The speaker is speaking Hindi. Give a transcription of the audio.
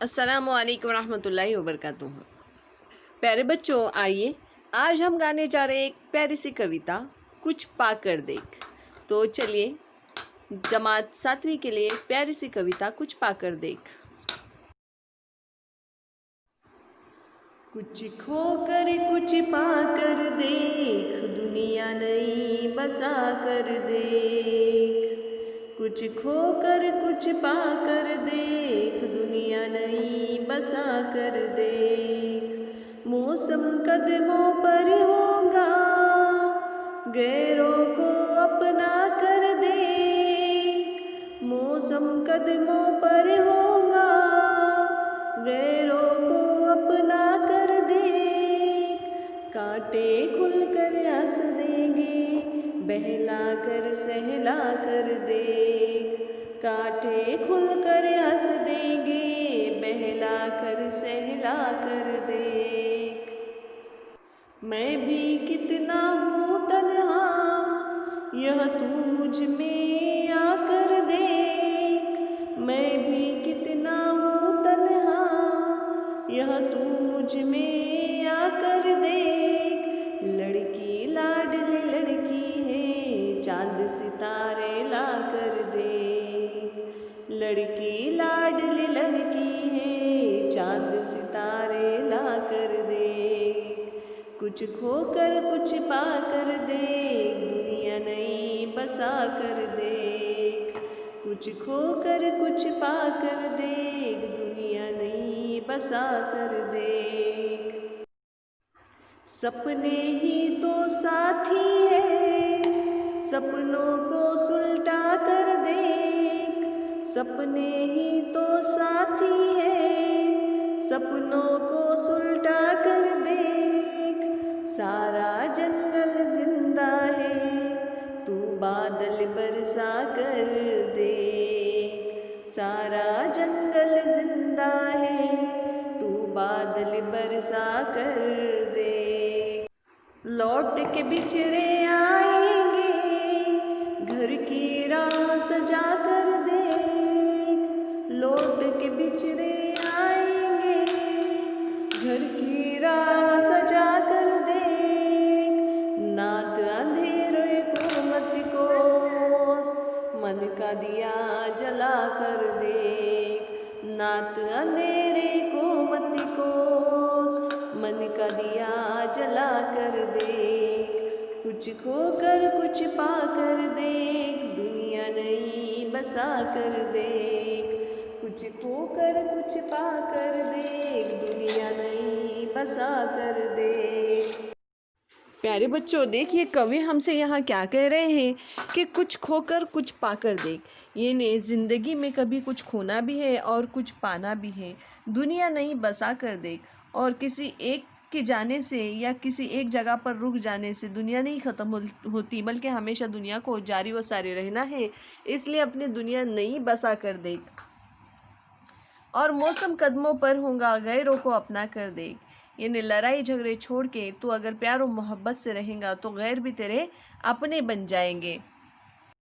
अस्सलामुअलैकुम रहमतुल्लाहि वबरकातुहू। प्यारे बच्चों, आइए आज हम गाने जा रहे हैं एक प्यारी सी कविता, कुछ पाकर देख। तो चलिए, जमात 7वीं के लिए प्यारी सी कविता, कुछ पाकर देख। कुछ खोकर कुछ पाकर देख, दुनिया नई बसा कर देख। कुछ खोकर कुछ पाकर देख, दुनिया नई बसा कर देख। मौसम कदमों पर होगा, गैरों को अपना कर देख। मौसम कदमों पर होगा, गैरों को अपना कर देख। कांटे खुलकर हंस देंगे, बहला कर सहला कर देख। कांटे खुलकर हंस देंगे, बहला कर सहला कर देख। मैं भी कितना हूँ तन्हा, यह तू मुझ में आकर देख। मैं भी कितना हूँ तन्हा, यह तू मुझ में आकर देख। लड़की लाडली लड़की है, चांद सितारे ला कर देख। लड़की लाडली लड़की है, चांद सितारे ला कर देख। कुछ खोकर कुछ पाकर देख, दुनिया नई बसा कर देख। कुछ खोकर कुछ पाकर देख, दुनिया नई बसा कर देख। सपने ही तो साथी है, सपनों को सुलटा कर देख। सपने ही तो साथी है, सपनों को सुलटा कर देख। सारा जंगल जिंदा है, तू बादल बरसा कर देख। सारा जंगल जिंदा है, तू बादल बरसा कर देख। लौट के बिछड़े आएंगे, घर की राह सजा कर देख। लौट के बिछड़े आएंगे, घर की राह सजा कर देख। नात अंधेरे को मत कोस, मन का दिया जला कर देख। नात अंधेरे को मत कोस, मन का दिया जला कर देख। कुछ खोकर कुछ पाकर देख, दुनिया नई बसा कर देख। कुछ खोकर कुछ पाकर देख, दुनिया नई बसा कर देख। प्यारे बच्चों, देखिए कवि हमसे यहाँ क्या कह रहे हैं कि कुछ खोकर कुछ पाकर देख। ये ने ज़िंदगी में कभी कुछ खोना भी है और कुछ पाना भी है। दुनिया नहीं बसा कर देख। और किसी एक के जाने से या किसी एक जगह पर रुक जाने से दुनिया नहीं ख़त्म होती, बल्कि हमेशा दुनिया को जारी व सारी रहना है। इसलिए अपनी दुनिया नहीं बसा कर देख। और मौसम कदमों पर होगा, गैरों को अपना कर देख। यानी लड़ाई झगड़े छोड़ के तू अगर प्यार और मोहब्बत से रहेगा तो गैर भी तेरे अपने बन जाएंगे।